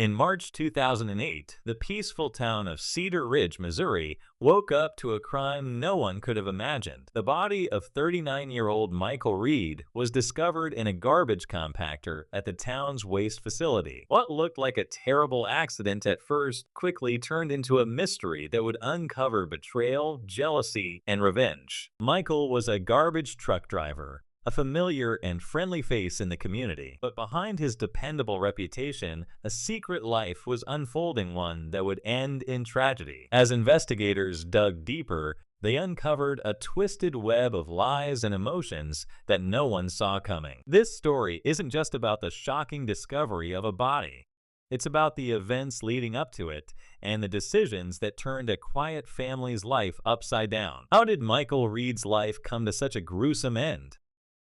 In March 2008, the peaceful town of Cedar Ridge, Missouri, woke up to a crime no one could have imagined. The body of 39-year-old Michael Reed was discovered in a garbage compactor at the town's waste facility. What looked like a terrible accident at first quickly turned into a mystery that would uncover betrayal, jealousy, and revenge. Michael was a garbage truck driver, a familiar and friendly face in the community. But behind his dependable reputation, a secret life was unfolding, one that would end in tragedy. As investigators dug deeper, they uncovered a twisted web of lies and emotions that no one saw coming. This story isn't just about the shocking discovery of a body. It's about the events leading up to it and the decisions that turned a quiet family's life upside down. How did Michael Reed's life come to such a gruesome end?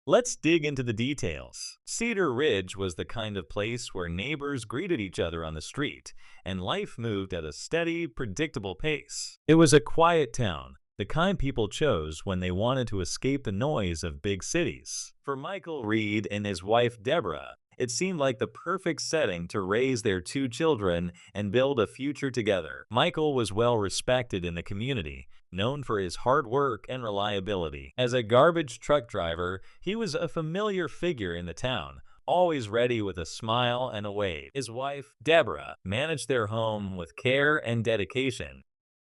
Let's dig into the details. Cedar Ridge was the kind of place where neighbors greeted each other on the street, and life moved at a steady, predictable pace. It was a quiet town, the kind people chose when they wanted to escape the noise of big cities. For Michael Reed and his wife Deborah, it seemed like the perfect setting to raise their two children and build a future together. Michael was well respected in the community, known for his hard work and reliability. As a garbage truck driver, he was a familiar figure in the town, always ready with a smile and a wave. His wife, Deborah, managed their home with care and dedication.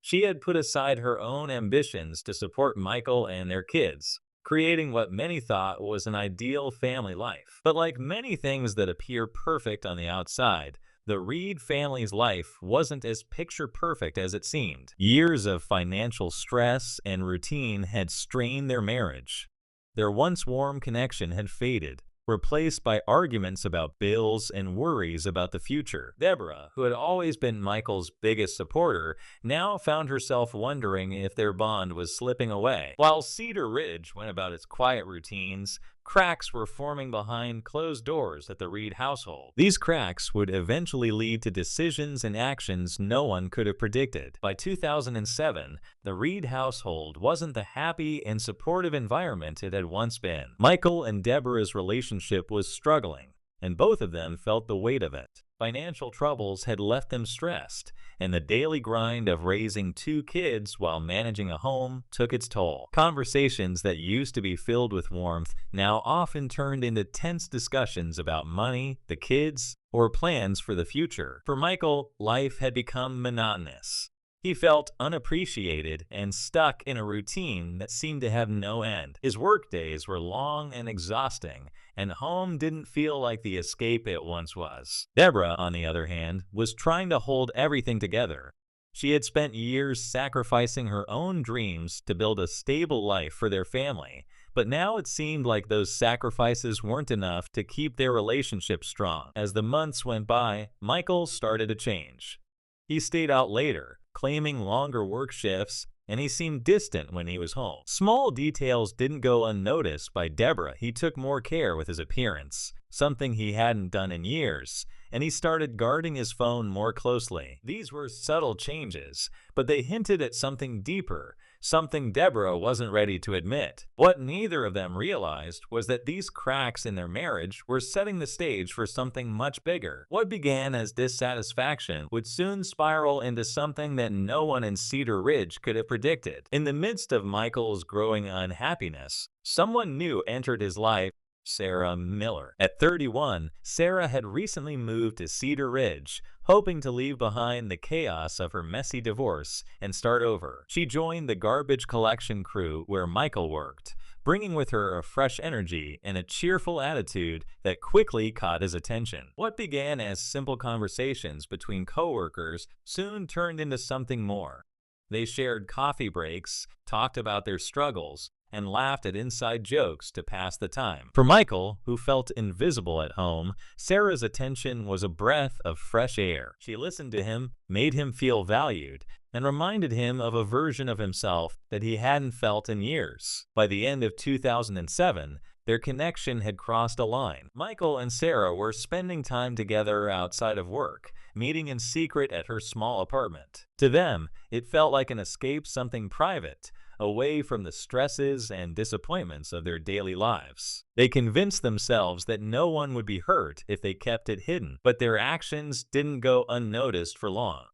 She had put aside her own ambitions to support Michael and their kids, creating what many thought was an ideal family life. But like many things that appear perfect on the outside, the Reed family's life wasn't as picture-perfect as it seemed. Years of financial stress and routine had strained their marriage. Their once warm connection had faded, replaced by arguments about bills and worries about the future. Deborah, who had always been Michael's biggest supporter, now found herself wondering if their bond was slipping away. While Cedar Ridge went about its quiet routines, cracks were forming behind closed doors at the Reed household. These cracks would eventually lead to decisions and actions no one could have predicted. By 2007, the Reed household wasn't the happy and supportive environment it had once been. Michael and Deborah's relationship was struggling, and both of them felt the weight of it. Financial troubles had left them stressed, and the daily grind of raising two kids while managing a home took its toll. Conversations that used to be filled with warmth now often turned into tense discussions about money, the kids, or plans for the future. For Michael, life had become monotonous. He felt unappreciated and stuck in a routine that seemed to have no end. His work days were long and exhausting, and home didn't feel like the escape it once was. Deborah, on the other hand, was trying to hold everything together. She had spent years sacrificing her own dreams to build a stable life for their family, but now it seemed like those sacrifices weren't enough to keep their relationship strong. As the months went by, Michael started to change. He stayed out later, claiming longer work shifts, and he seemed distant when he was home. Small details didn't go unnoticed by Deborah. He took more care with his appearance, something he hadn't done in years, and he started guarding his phone more closely. These were subtle changes, but they hinted at something deeper, something Deborah wasn't ready to admit. What neither of them realized was that these cracks in their marriage were setting the stage for something much bigger. What began as dissatisfaction would soon spiral into something that no one in Cedar Ridge could have predicted. In the midst of Michael's growing unhappiness, someone new entered his life: Sarah Miller. At 31, Sarah had recently moved to Cedar Ridge, hoping to leave behind the chaos of her messy divorce and start over. She joined the garbage collection crew where Michael worked, bringing with her a fresh energy and a cheerful attitude that quickly caught his attention. What began as simple conversations between coworkers soon turned into something more. They shared coffee breaks, talked about their struggles, and laughed at inside jokes to pass the time. For Michael, who felt invisible at home, Sarah's attention was a breath of fresh air. She listened to him, made him feel valued, and reminded him of a version of himself that he hadn't felt in years. By the end of 2007, their connection had crossed a line. Michael and Sarah were spending time together outside of work, meeting in secret at her small apartment. To them, it felt like an escape, something private, away from the stresses and disappointments of their daily lives. They convinced themselves that no one would be hurt if they kept it hidden, but their actions didn't go unnoticed for long.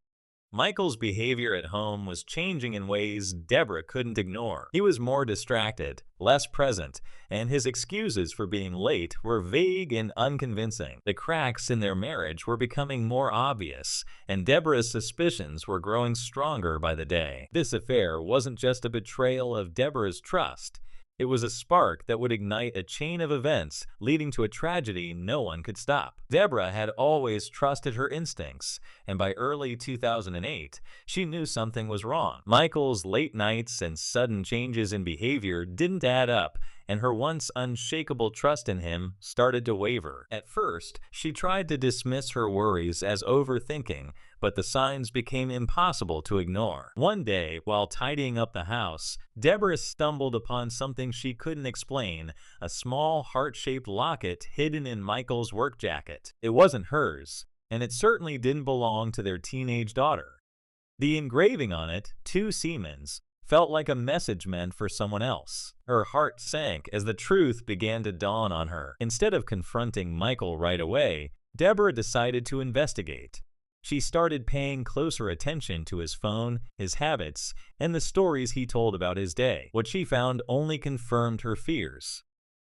Michael's behavior at home was changing in ways Deborah couldn't ignore. He was more distracted, less present, and his excuses for being late were vague and unconvincing. The cracks in their marriage were becoming more obvious, and Deborah's suspicions were growing stronger by the day. This affair wasn't just a betrayal of Deborah's trust. It was a spark that would ignite a chain of events leading to a tragedy no one could stop. Deborah had always trusted her instincts, and by early 2008, she knew something was wrong. Michael's late nights and sudden changes in behavior didn't add up, and her once unshakable trust in him started to waver. At first, she tried to dismiss her worries as overthinking, but the signs became impossible to ignore. One day, while tidying up the house, Deborah stumbled upon something she couldn't explain, a small heart-shaped locket hidden in Michael's work jacket. It wasn't hers, and it certainly didn't belong to their teenage daughter. The engraving on it, "To Siemens," felt like a message meant for someone else. Her heart sank as the truth began to dawn on her. Instead of confronting Michael right away, Deborah decided to investigate. She started paying closer attention to his phone, his habits, and the stories he told about his day. What she found only confirmed her fears.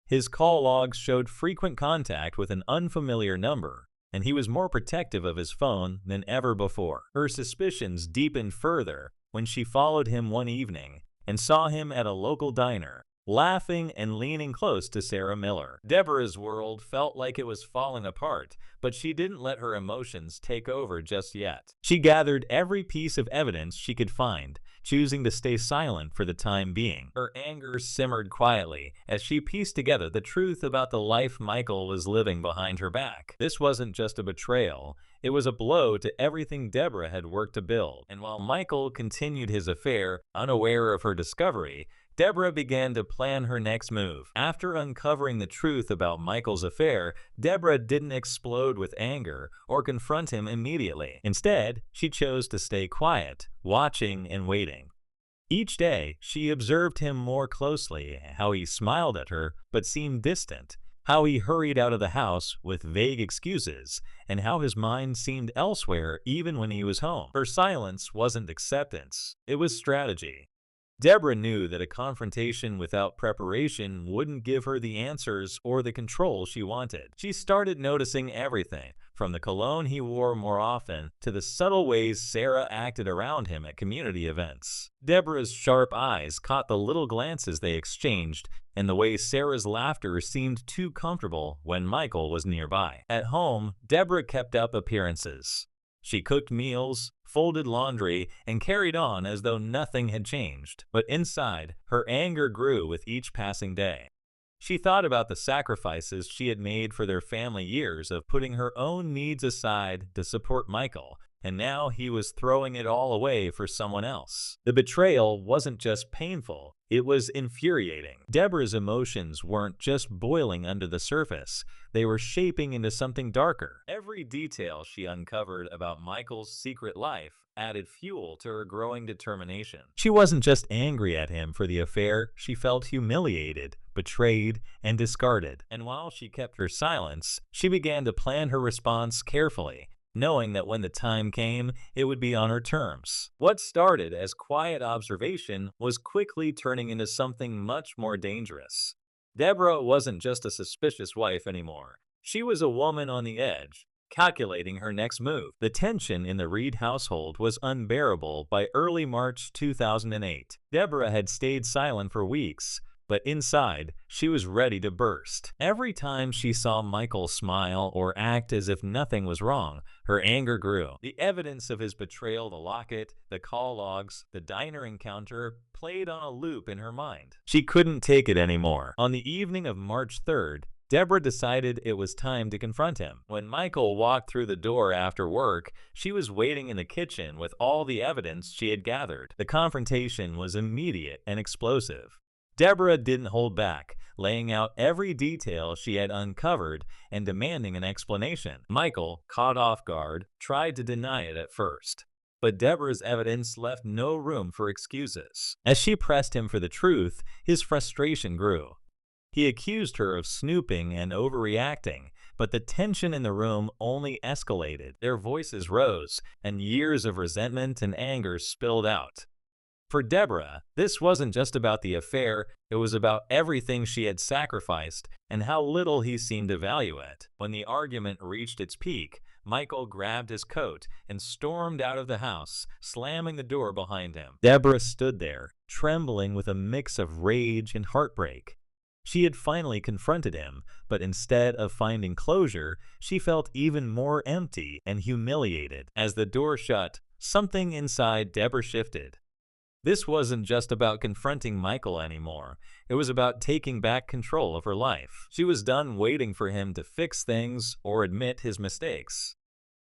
His call logs showed frequent contact with an unfamiliar number, and he was more protective of his phone than ever before. Her suspicions deepened further when she followed him one evening and saw him at a local diner, laughing and leaning close to Sarah Miller. Deborah's world felt like it was falling apart, but she didn't let her emotions take over just yet. She gathered every piece of evidence she could find, choosing to stay silent for the time being. Her anger simmered quietly as she pieced together the truth about the life Michael was living behind her back. This wasn't just a betrayal. It was a blow to everything Deborah had worked to build. And while Michael continued his affair, unaware of her discovery, Deborah began to plan her next move. After uncovering the truth about Michael's affair, Deborah didn't explode with anger or confront him immediately. Instead, she chose to stay quiet, watching and waiting. Each day, she observed him more closely, how he smiled at her but seemed distant, how he hurried out of the house with vague excuses, and how his mind seemed elsewhere even when he was home. Her silence wasn't acceptance, it was strategy. Deborah knew that a confrontation without preparation wouldn't give her the answers or the control she wanted. She started noticing everything, from the cologne he wore more often to the subtle ways Sarah acted around him at community events. Deborah's sharp eyes caught the little glances they exchanged and the way Sarah's laughter seemed too comfortable when Michael was nearby. At home, Deborah kept up appearances. She cooked meals, folded laundry, and carried on as though nothing had changed. But inside, her anger grew with each passing day. She thought about the sacrifices she had made for their family years of putting her own needs aside to support Michael, and now he was throwing it all away for someone else. The betrayal wasn't just painful, it was infuriating. Deborah's emotions weren't just boiling under the surface, they were shaping into something darker. Every detail she uncovered about Michael's secret life added fuel to her growing determination. She wasn't just angry at him for the affair, she felt humiliated, betrayed, and discarded. And while she kept her silence, she began to plan her response carefully, knowing that when the time came, it would be on her terms. What started as quiet observation was quickly turning into something much more dangerous. Deborah wasn't just a suspicious wife anymore. She was a woman on the edge, calculating her next move. The tension in the Reed household was unbearable by early March 2008. Deborah had stayed silent for weeks, but inside, she was ready to burst. Every time she saw Michael smile or act as if nothing was wrong, her anger grew. The evidence of his betrayal, the locket, the call logs, the diner encounter, played on a loop in her mind. She couldn't take it anymore. On the evening of March 3rd, Deborah decided it was time to confront him. When Michael walked through the door after work, she was waiting in the kitchen with all the evidence she had gathered. The confrontation was immediate and explosive. Deborah didn't hold back, laying out every detail she had uncovered and demanding an explanation. Michael, caught off guard, tried to deny it at first. But Deborah's evidence left no room for excuses. As she pressed him for the truth, his frustration grew. He accused her of snooping and overreacting, but the tension in the room only escalated. Their voices rose, and years of resentment and anger spilled out. For Deborah, this wasn't just about the affair, it was about everything she had sacrificed and how little he seemed to value it. When the argument reached its peak, Michael grabbed his coat and stormed out of the house, slamming the door behind him. Deborah stood there, trembling with a mix of rage and heartbreak. She had finally confronted him, but instead of finding closure, she felt even more empty and humiliated. As the door shut, something inside Deborah shifted. This wasn't just about confronting Michael anymore. It was about taking back control of her life. She was done waiting for him to fix things or admit his mistakes.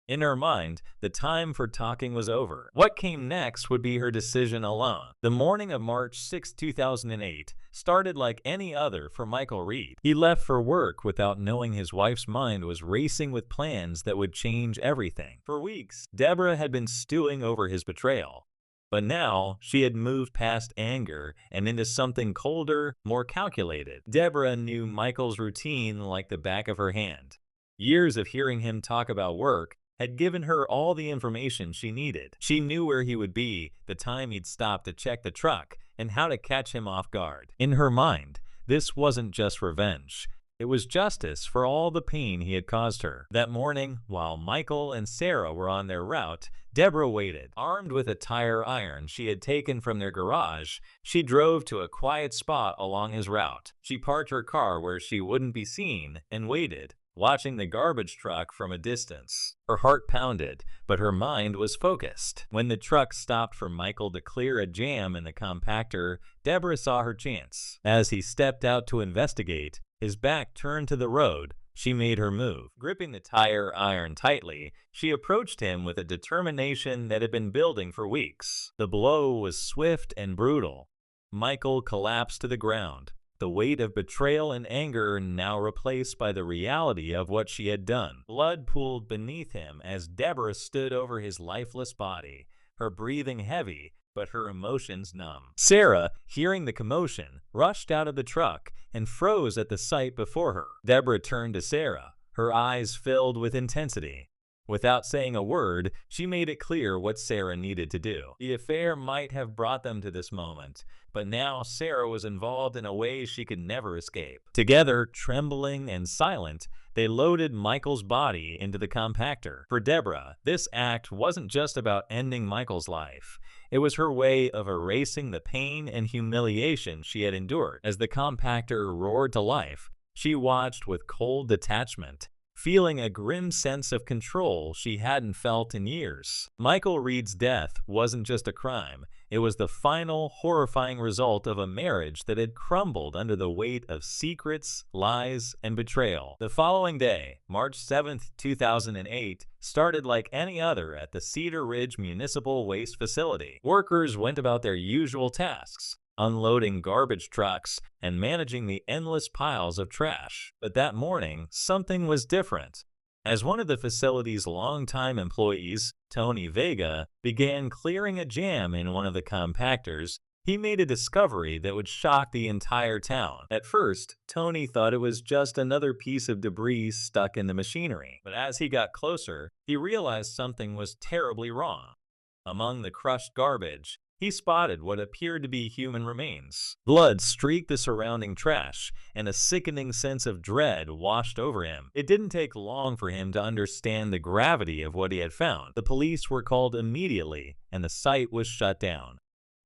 In her mind, the time for talking was over. What came next would be her decision alone. The morning of March 6, 2008 started like any other for Michael Reed. He left for work without knowing his wife's mind was racing with plans that would change everything. For weeks, Deborah had been stewing over his betrayal. But now, she had moved past anger and into something colder, more calculated. Deborah knew Michael's routine like the back of her hand. Years of hearing him talk about work had given her all the information she needed. She knew where he would be, the time he'd stop to check the truck, and how to catch him off guard. In her mind, this wasn't just revenge. It was justice for all the pain he had caused her. That morning, while Michael and Sarah were on their route, Deborah waited. Armed with a tire iron she had taken from their garage, she drove to a quiet spot along his route. She parked her car where she wouldn't be seen and waited, watching the garbage truck from a distance. Her heart pounded, but her mind was focused. When the truck stopped for Michael to clear a jam in the compactor, Deborah saw her chance. As he stepped out to investigate, his back turned to the road. She made her move. Gripping the tire iron tightly, she approached him with a determination that had been building for weeks. The blow was swift and brutal. Michael collapsed to the ground, the weight of betrayal and anger now replaced by the reality of what she had done. Blood pooled beneath him as Deborah stood over his lifeless body, her breathing heavy, but her emotions numb. Sarah, hearing the commotion, rushed out of the truck and froze at the sight before her. Deborah turned to Sarah, her eyes filled with intensity. Without saying a word, she made it clear what Sarah needed to do. The affair might have brought them to this moment, but now Sarah was involved in a way she could never escape. Together, trembling and silent, they loaded Michael's body into the compactor. For Deborah, this act wasn't just about ending Michael's life. It was her way of erasing the pain and humiliation she had endured. As the compactor roared to life, she watched with cold detachment, feeling a grim sense of control she hadn't felt in years. Michael Reed's death wasn't just a crime. It was the final, horrifying result of a marriage that had crumbled under the weight of secrets, lies, and betrayal. The following day, March 7, 2008, started like any other at the Cedar Ridge Municipal Waste Facility. Workers went about their usual tasks, unloading garbage trucks and managing the endless piles of trash. But that morning, something was different. As one of the facility's longtime employees, Tony Vega, began clearing a jam in one of the compactors, he made a discovery that would shock the entire town. At first, Tony thought it was just another piece of debris stuck in the machinery. But as he got closer, he realized something was terribly wrong. Among the crushed garbage, he spotted what appeared to be human remains. Blood streaked the surrounding trash, and a sickening sense of dread washed over him. It didn't take long for him to understand the gravity of what he had found. The police were called immediately, and the site was shut down.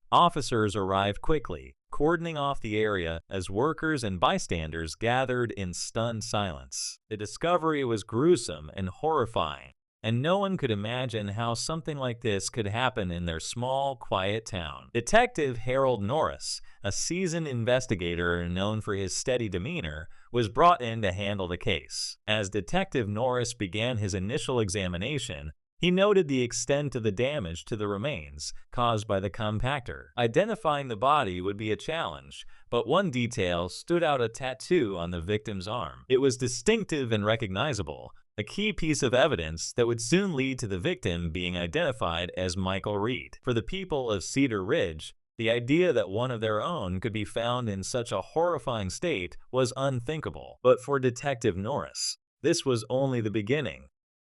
Officers arrived quickly, cordoning off the area as workers and bystanders gathered in stunned silence. The discovery was gruesome and horrifying, and no one could imagine how something like this could happen in their small, quiet town. Detective Harold Norris, a seasoned investigator known for his steady demeanor, was brought in to handle the case. As Detective Norris began his initial examination, he noted the extent of the damage to the remains caused by the compactor. Identifying the body would be a challenge, but one detail stood out: a tattoo on the victim's arm. It was distinctive and recognizable, a key piece of evidence that would soon lead to the victim being identified as Michael Reed. For the people of Cedar Ridge, the idea that one of their own could be found in such a horrifying state was unthinkable. But for Detective Norris, this was only the beginning.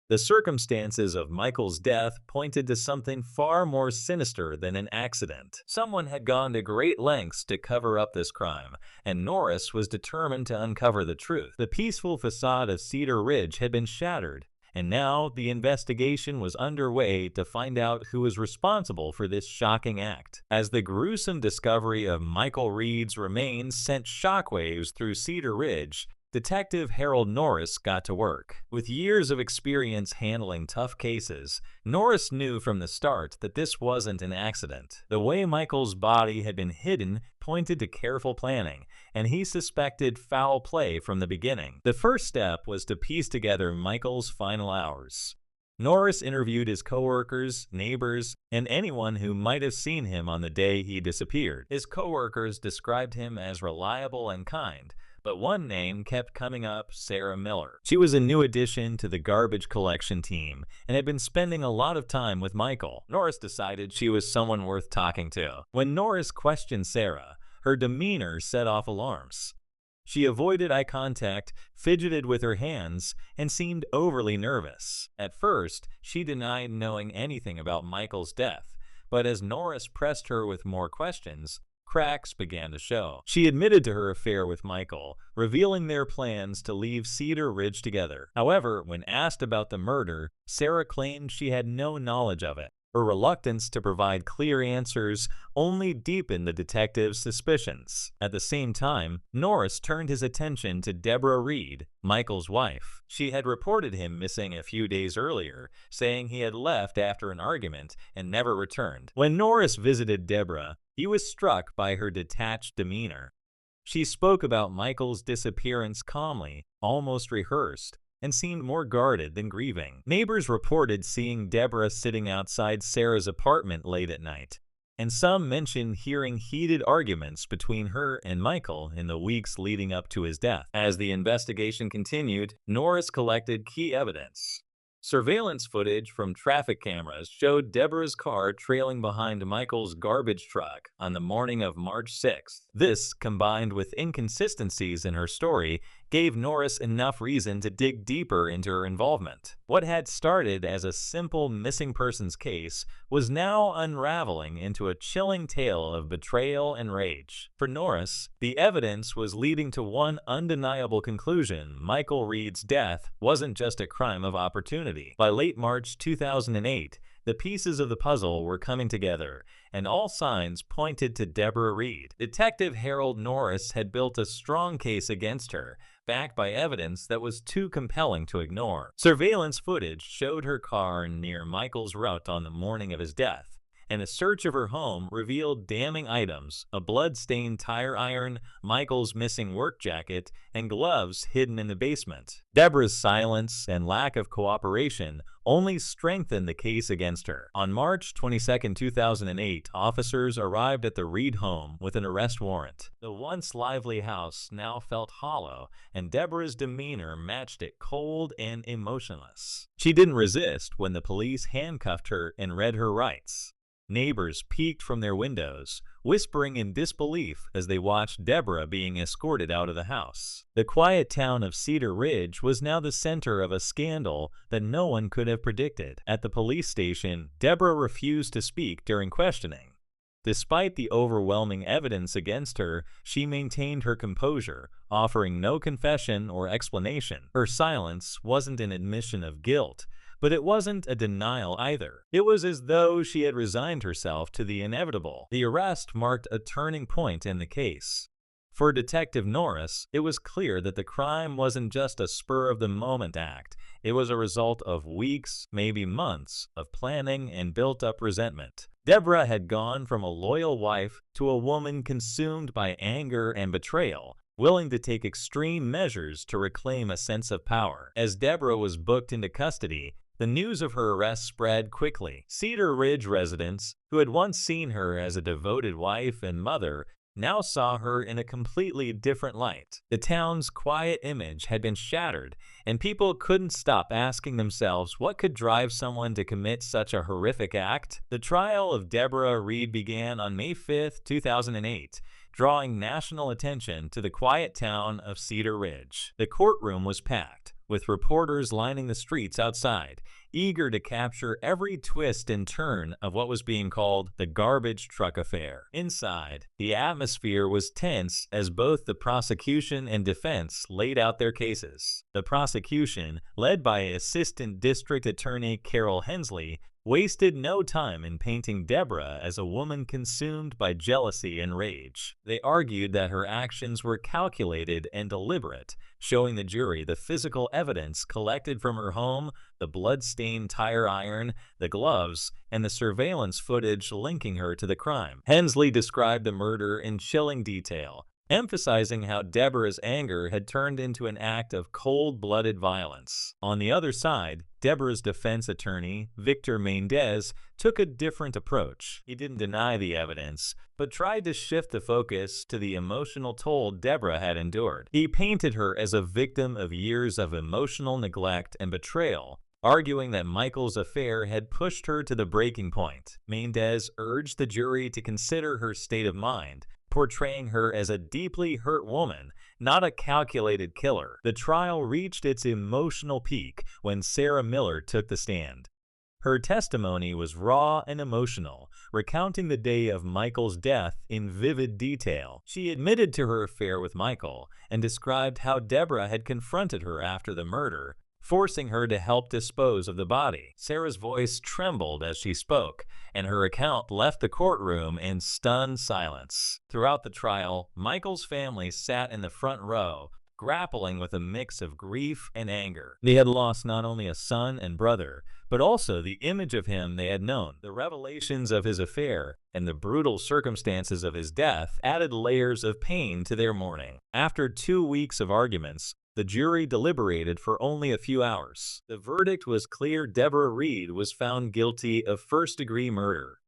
The circumstances of Michael's death pointed to something far more sinister than an accident. Someone had gone to great lengths to cover up this crime, and Norris was determined to uncover the truth. The peaceful facade of Cedar Ridge had been shattered, and now the investigation was underway to find out who was responsible for this shocking act. As the gruesome discovery of Michael Reed's remains sent shockwaves through Cedar Ridge, Detective Harold Norris got to work. With years of experience handling tough cases, Norris knew from the start that this wasn't an accident. The way Michael's body had been hidden pointed to careful planning, and he suspected foul play from the beginning. The first step was to piece together Michael's final hours. Norris interviewed his coworkers, neighbors, and anyone who might have seen him on the day he disappeared. His coworkers described him as reliable and kind, but one name kept coming up: Sarah Miller. She was a new addition to the garbage collection team and had been spending a lot of time with Michael. Norris decided she was someone worth talking to. When Norris questioned Sarah, her demeanor set off alarms. She avoided eye contact, fidgeted with her hands, and seemed overly nervous. At first, she denied knowing anything about Michael's death, but as Norris pressed her with more questions, cracks began to show. She admitted to her affair with Michael, revealing their plans to leave Cedar Ridge together. However, when asked about the murder, Sarah claimed she had no knowledge of it. Her reluctance to provide clear answers only deepened the detective's suspicions. At the same time, Norris turned his attention to Deborah Reed, Michael's wife. She had reported him missing a few days earlier, saying he had left after an argument and never returned. When Norris visited Deborah, he was struck by her detached demeanor. She spoke about Michael's disappearance calmly, almost rehearsed, and seemed more guarded than grieving. Neighbors reported seeing Deborah sitting outside Sarah's apartment late at night, and some mentioned hearing heated arguments between her and Michael in the weeks leading up to his death. As the investigation continued, Norris collected key evidence. Surveillance footage from traffic cameras showed Deborah's car trailing behind Michael's garbage truck on the morning of March 6th. This, combined with inconsistencies in her story, gave Norris enough reason to dig deeper into her involvement. What had started as a simple missing persons case was now unraveling into a chilling tale of betrayal and rage. For Norris, the evidence was leading to one undeniable conclusion: Michael Reed's death wasn't just a crime of opportunity. By late March 2008, the pieces of the puzzle were coming together, and all signs pointed to Deborah Reed. Detective Harold Norris had built a strong case against her, backed by evidence that was too compelling to ignore. Surveillance footage showed her car near Michael's route on the morning of his death, and a search of her home revealed damning items: a blood-stained tire iron, Michael's missing work jacket, and gloves hidden in the basement. Deborah's silence and lack of cooperation only strengthened the case against her. On March 22, 2008, officers arrived at the Reed home with an arrest warrant. The once lively house now felt hollow, and Deborah's demeanor matched it: cold and emotionless. She didn't resist when the police handcuffed her and read her rights. Neighbors peeked from their windows, whispering in disbelief as they watched Deborah being escorted out of the house. The quiet town of Cedar Ridge was now the center of a scandal that no one could have predicted. At the police station, Deborah refused to speak during questioning. Despite the overwhelming evidence against her, she maintained her composure, offering no confession or explanation. Her silence wasn't an admission of guilt, but it wasn't a denial either. It was as though she had resigned herself to the inevitable. The arrest marked a turning point in the case. For Detective Norris, it was clear that the crime wasn't just a spur-of-the-moment act. It was a result of weeks, maybe months, of planning and built-up resentment. Deborah had gone from a loyal wife to a woman consumed by anger and betrayal, willing to take extreme measures to reclaim a sense of power. As Deborah was booked into custody, the news of her arrest spread quickly. Cedar Ridge residents, who had once seen her as a devoted wife and mother, now saw her in a completely different light. The town's quiet image had been shattered, and people couldn't stop asking themselves what could drive someone to commit such a horrific act. The trial of Deborah Reed began on May 5, 2008, drawing national attention to the quiet town of Cedar Ridge. The courtroom was packed, with reporters lining the streets outside, eager to capture every twist and turn of what was being called the garbage truck affair. Inside, the atmosphere was tense as both the prosecution and defense laid out their cases. The prosecution, led by Assistant District Attorney Carol Hensley, wasted no time in painting Deborah as a woman consumed by jealousy and rage. They argued that her actions were calculated and deliberate, showing the jury the physical evidence collected from her home, the blood-stained tire iron, the gloves, and the surveillance footage linking her to the crime. Hensley described the murder in chilling detail, emphasizing how Deborah's anger had turned into an act of cold-blooded violence. On the other side, Deborah's defense attorney, Victor Mendez, took a different approach. He didn't deny the evidence, but tried to shift the focus to the emotional toll Deborah had endured. He painted her as a victim of years of emotional neglect and betrayal, arguing that Michael's affair had pushed her to the breaking point. Mendez urged the jury to consider her state of mind, portraying her as a deeply hurt woman, not a calculated killer. The trial reached its emotional peak when Sarah Miller took the stand. Her testimony was raw and emotional, recounting the day of Michael's death in vivid detail. She admitted to her affair with Michael and described how Deborah had confronted her after the murder, forcing her to help dispose of the body. Sarah's voice trembled as she spoke, and her account left the courtroom in stunned silence. Throughout the trial, Michael's family sat in the front row, grappling with a mix of grief and anger. They had lost not only a son and brother, but also the image of him they had known. The revelations of his affair and the brutal circumstances of his death added layers of pain to their mourning. After 2 weeks of arguments, the jury deliberated for only a few hours. The verdict was clear: Deborah Reed was found guilty of first-degree murder.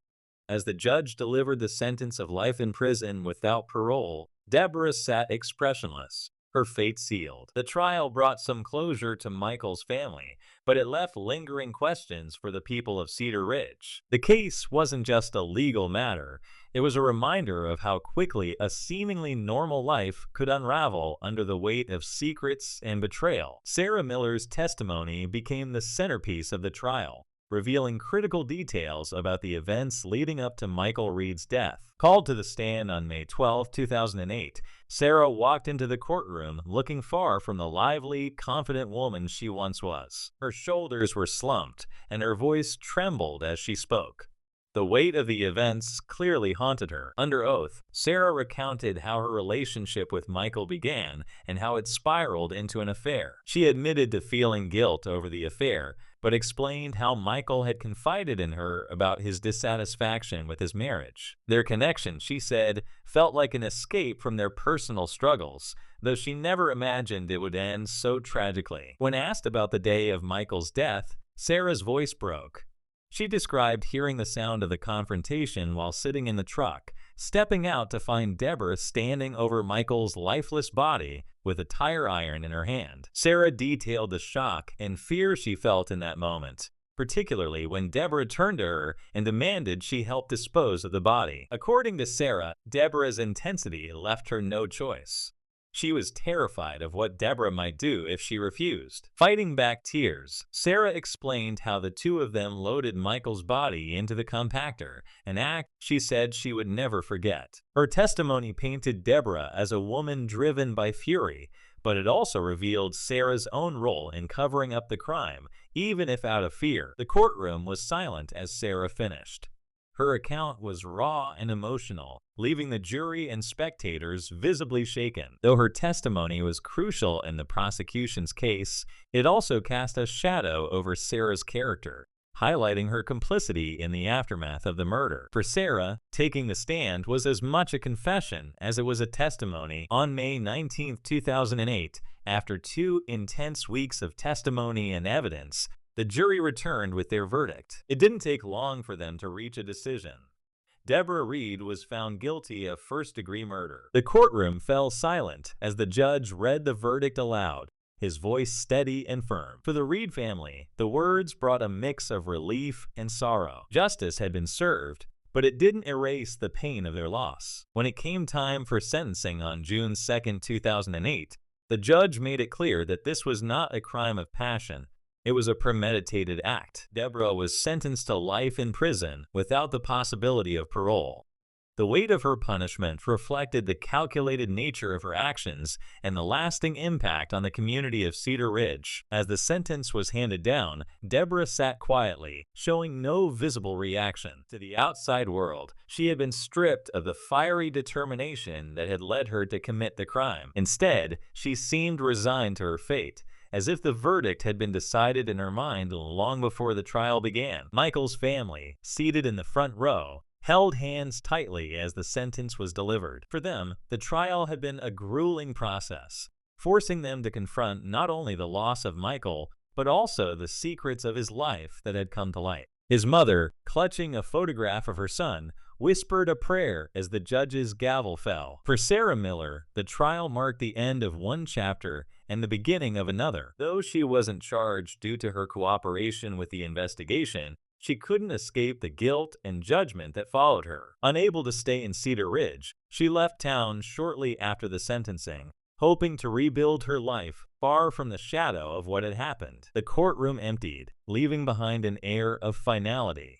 As the judge delivered the sentence of life in prison without parole, Deborah sat expressionless, her fate sealed. The trial brought some closure to Michael's family, but it left lingering questions for the people of Cedar Ridge. The case wasn't just a legal matter. It was a reminder of how quickly a seemingly normal life could unravel under the weight of secrets and betrayal. Sarah Miller's testimony became the centerpiece of the trial, revealing critical details about the events leading up to Michael Reed's death. Called to the stand on May 12, 2008, Sarah walked into the courtroom looking far from the lively, confident woman she once was. Her shoulders were slumped, and her voice trembled as she spoke. The weight of the events clearly haunted her. Under oath, Sarah recounted how her relationship with Michael began and how it spiraled into an affair. She admitted to feeling guilt over the affair, but explained how Michael had confided in her about his dissatisfaction with his marriage. Their connection, she said, felt like an escape from their personal struggles, though she never imagined it would end so tragically. When asked about the day of Michael's death, Sarah's voice broke. She described hearing the sound of the confrontation while sitting in the truck, stepping out to find Deborah standing over Michael's lifeless body with a tire iron in her hand. Sarah detailed the shock and fear she felt in that moment, particularly when Deborah turned to her and demanded she help dispose of the body. According to Sarah, Deborah's intensity left her no choice. She was terrified of what Deborah might do if she refused. Fighting back tears, Sarah explained how the two of them loaded Michael's body into the compactor, an act she said she would never forget. Her testimony painted Deborah as a woman driven by fury, but it also revealed Sarah's own role in covering up the crime, even if out of fear. The courtroom was silent as Sarah finished. Her account was raw and emotional, leaving the jury and spectators visibly shaken. Though her testimony was crucial in the prosecution's case, it also cast a shadow over Sarah's character, highlighting her complicity in the aftermath of the murder. For Sarah, taking the stand was as much a confession as it was a testimony. On May 19, 2008, after 2 intense weeks of testimony and evidence, the jury returned with their verdict. It didn't take long for them to reach a decision. Deborah Reed was found guilty of first-degree murder. The courtroom fell silent as the judge read the verdict aloud, his voice steady and firm. For the Reed family, the words brought a mix of relief and sorrow. Justice had been served, but it didn't erase the pain of their loss. When it came time for sentencing on June 2, 2008, the judge made it clear that this was not a crime of passion. It was a premeditated act. Deborah was sentenced to life in prison without the possibility of parole. The weight of her punishment reflected the calculated nature of her actions and the lasting impact on the community of Cedar Ridge. As the sentence was handed down, Deborah sat quietly, showing no visible reaction. To the outside world, she had been stripped of the fiery determination that had led her to commit the crime. Instead, she seemed resigned to her fate, as if the verdict had been decided in her mind long before the trial began. Michael's family, seated in the front row, held hands tightly as the sentence was delivered. For them, the trial had been a grueling process, forcing them to confront not only the loss of Michael, but also the secrets of his life that had come to light. His mother, clutching a photograph of her son, whispered a prayer as the judge's gavel fell. For Sarah Miller, the trial marked the end of one chapter and the beginning of another. Though she wasn't charged due to her cooperation with the investigation, she couldn't escape the guilt and judgment that followed her. Unable to stay in Cedar Ridge, she left town shortly after the sentencing, hoping to rebuild her life far from the shadow of what had happened. The courtroom emptied, leaving behind an air of finality.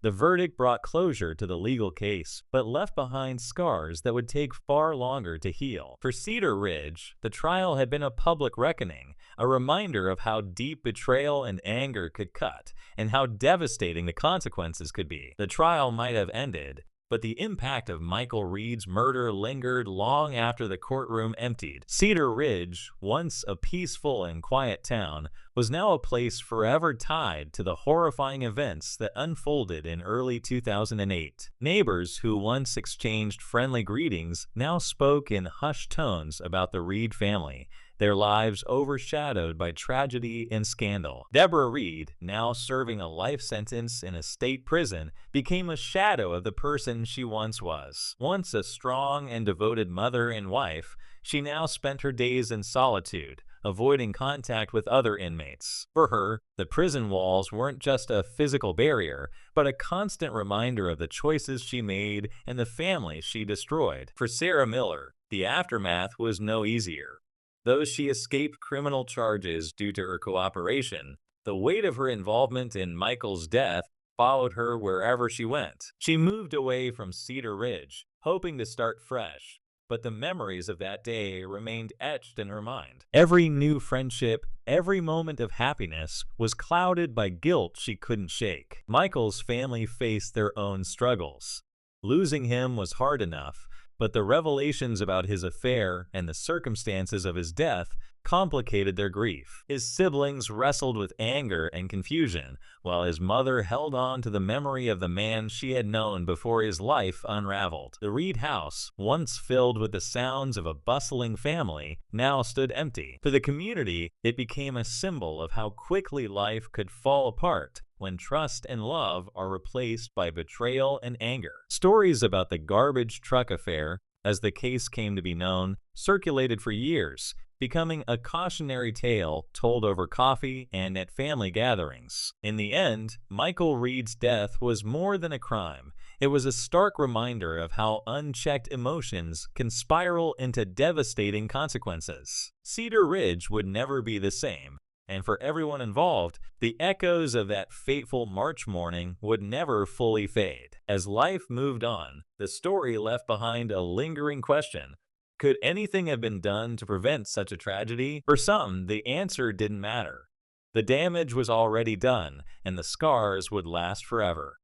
The verdict brought closure to the legal case, but left behind scars that would take far longer to heal. For Cedar Ridge, the trial had been a public reckoning, a reminder of how deep betrayal and anger could cut, and how devastating the consequences could be. The trial might have ended, but the impact of Michael Reed's murder lingered long after the courtroom emptied. Cedar Ridge, once a peaceful and quiet town, was now a place forever tied to the horrifying events that unfolded in early 2008. Neighbors who once exchanged friendly greetings now spoke in hushed tones about the Reed family, their lives overshadowed by tragedy and scandal. Deborah Reed, now serving a life sentence in a state prison, became a shadow of the person she once was. Once a strong and devoted mother and wife, she now spent her days in solitude, avoiding contact with other inmates. For her, the prison walls weren't just a physical barrier, but a constant reminder of the choices she made and the family she destroyed. For Sarah Miller, the aftermath was no easier. Though she escaped criminal charges due to her cooperation, the weight of her involvement in Michael's death followed her wherever she went. She moved away from Cedar Ridge, hoping to start fresh, but the memories of that day remained etched in her mind. Every new friendship, every moment of happiness was clouded by guilt she couldn't shake. Michael's family faced their own struggles. Losing him was hard enough, but the revelations about his affair and the circumstances of his death complicated their grief. His siblings wrestled with anger and confusion, while his mother held on to the memory of the man she had known before his life unraveled. The Reed house, once filled with the sounds of a bustling family, now stood empty. For the community, it became a symbol of how quickly life could fall apart when trust and love are replaced by betrayal and anger. Stories about the garbage truck affair, as the case came to be known, circulated for years, becoming a cautionary tale told over coffee and at family gatherings. In the end, Michael Reed's death was more than a crime. It was a stark reminder of how unchecked emotions can spiral into devastating consequences. Cedar Ridge would never be the same, and for everyone involved, the echoes of that fateful March morning would never fully fade. As life moved on, the story left behind a lingering question. Could anything have been done to prevent such a tragedy? For some, the answer didn't matter. The damage was already done, and the scars would last forever.